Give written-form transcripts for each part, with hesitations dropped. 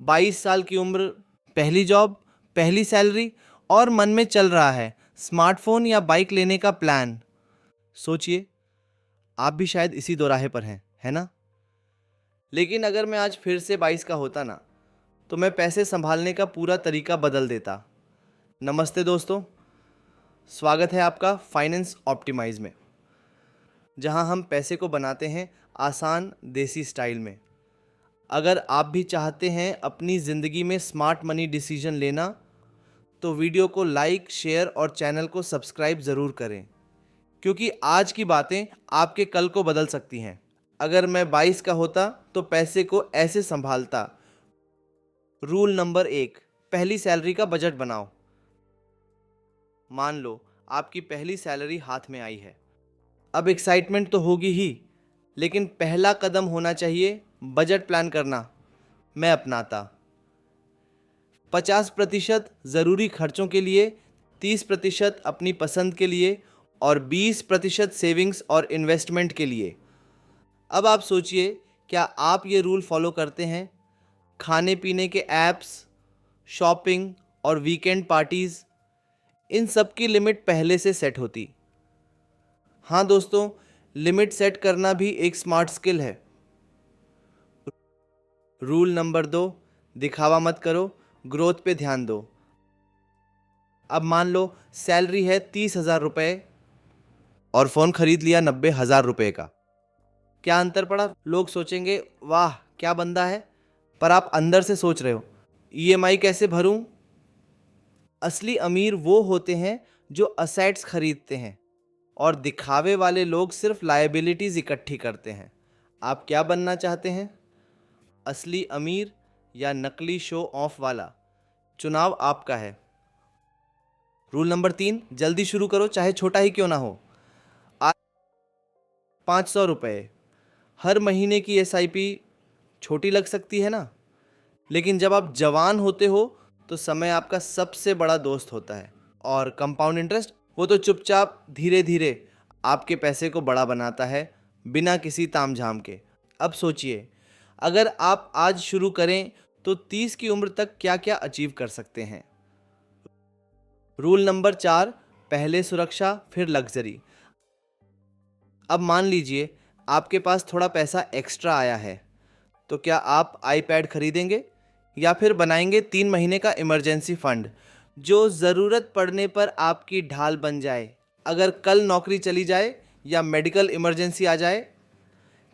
22 साल की उम्र, पहली जॉब, पहली सैलरी और मन में चल रहा है स्मार्टफोन या बाइक लेने का प्लान। सोचिए, आप भी शायद इसी दोराहे पर हैं, है ना? लेकिन अगर मैं आज फिर से 22 का होता ना, तो मैं पैसे संभालने का पूरा तरीका बदल देता। नमस्ते दोस्तों, स्वागत है आपका फाइनेंस ऑप्टिमाइज में, जहां हम पैसे को बनाते हैं आसान देसी स्टाइल में। अगर आप भी चाहते हैं अपनी ज़िंदगी में स्मार्ट मनी डिसीजन लेना, तो वीडियो को लाइक, शेयर और चैनल को सब्सक्राइब ज़रूर करें, क्योंकि आज की बातें आपके कल को बदल सकती हैं। अगर मैं 22 का होता तो पैसे को ऐसे संभालता। रूल नंबर 1, पहली सैलरी का बजट बनाओ। मान लो आपकी पहली सैलरी हाथ में आई है। अब एक्साइटमेंट तो होगी ही, लेकिन पहला कदम होना चाहिए बजट प्लान करना। मैं अपनाता 50% ज़रूरी खर्चों के लिए, 30% अपनी पसंद के लिए और 20% सेविंग्स और इन्वेस्टमेंट के लिए। अब आप सोचिए, क्या आप ये रूल फॉलो करते हैं? खाने पीने के ऐप्स, शॉपिंग और वीकेंड पार्टीज़, इन सब की लिमिट पहले से सेट होती। हाँ दोस्तों, लिमिट सेट करना भी एक स्मार्ट स्किल है। रूल नंबर 2, दिखावा मत करो, ग्रोथ पे ध्यान दो। अब मान लो सैलरी है 30,000 रुपये और फ़ोन खरीद लिया 90,000 रुपये का। क्या अंतर पड़ा? लोग सोचेंगे वाह क्या बंदा है, पर आप अंदर से सोच रहे हो ईएमआई कैसे भरूं? असली अमीर वो होते हैं जो असेट्स खरीदते हैं, और दिखावे वाले लोग सिर्फ लायबिलिटीज़ इकट्ठी करते हैं। आप क्या बनना चाहते हैं, असली अमीर या नकली शो ऑफ वाला? चुनाव आपका है। रूल नंबर 3, जल्दी शुरू करो, चाहे छोटा ही क्यों ना हो। आज 500 रुपये, हर महीने की एसआईपी छोटी लग सकती है ना, लेकिन जब आप जवान होते हो तो समय आपका सबसे बड़ा दोस्त होता है। और कंपाउंड इंटरेस्ट, वो तो चुपचाप धीरे धीरे आपके पैसे को बड़ा बनाता है, बिना किसी तामझाम के। अब सोचिए, अगर आप आज शुरू करें तो 30 की उम्र तक क्या क्या अचीव कर सकते हैं। रूल नंबर 4, पहले सुरक्षा फिर लग्जरी। अब मान लीजिए आपके पास थोड़ा पैसा एक्स्ट्रा आया है, तो क्या आप आईपैड खरीदेंगे या फिर बनाएंगे 3 महीने का इमरजेंसी फंड जो ज़रूरत पड़ने पर आपकी ढाल बन जाए? अगर कल नौकरी चली जाए या मेडिकल इमरजेंसी आ जाए,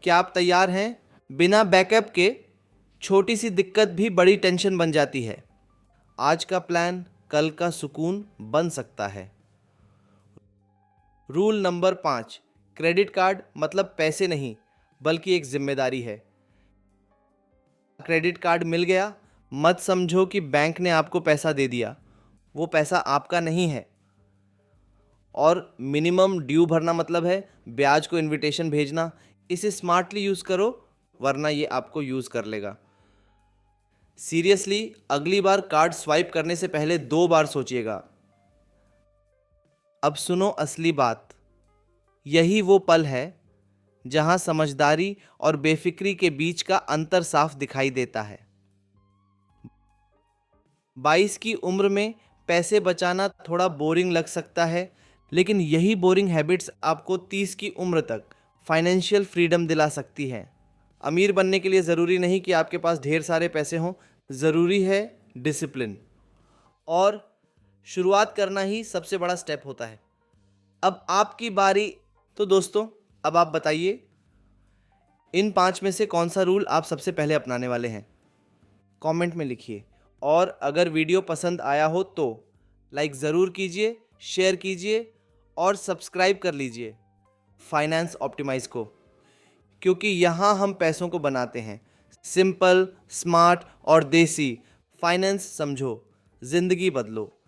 क्या आप तैयार हैं? बिना बैकअप के छोटी सी दिक्कत भी बड़ी टेंशन बन जाती है। आज का प्लान कल का सुकून बन सकता है। रूल नंबर 5, क्रेडिट कार्ड मतलब पैसे नहीं, बल्कि एक जिम्मेदारी है। क्रेडिट कार्ड मिल गया, मत समझो कि बैंक ने आपको पैसा दे दिया। वो पैसा आपका नहीं है। और मिनिमम ड्यू भरना मतलब है ब्याज को इनविटेशन भेजना। इसे स्मार्टली यूज़ करो, वरना ये आपको यूज़ कर लेगा। सीरियसली, अगली बार कार्ड स्वाइप करने से पहले 2 बार सोचिएगा। अब सुनो असली बात, यही वो पल है जहां समझदारी और बेफिक्री के बीच का अंतर साफ दिखाई देता है। 22 की उम्र में पैसे बचाना थोड़ा बोरिंग लग सकता है, लेकिन यही बोरिंग हैबिट्स आपको 30 की उम्र तक फाइनेंशियल फ्रीडम दिला सकती हैं। अमीर बनने के लिए ज़रूरी नहीं कि आपके पास ढेर सारे पैसे हों, ज़रूरी है डिसिप्लिन। और शुरुआत करना ही सबसे बड़ा स्टेप होता है। अब आपकी बारी। तो दोस्तों, अब आप बताइए, इन 5 में से कौन सा रूल आप सबसे पहले अपनाने वाले हैं? कमेंट में लिखिए। और अगर वीडियो पसंद आया हो तो लाइक ज़रूर कीजिए, शेयर कीजिए और सब्सक्राइब कर लीजिए फाइनेंस ऑप्टिमाइज को, क्योंकि यहाँ हम पैसों को बनाते हैं सिंपल, स्मार्ट और देसी। फाइनेंस समझो, ज़िंदगी बदलो।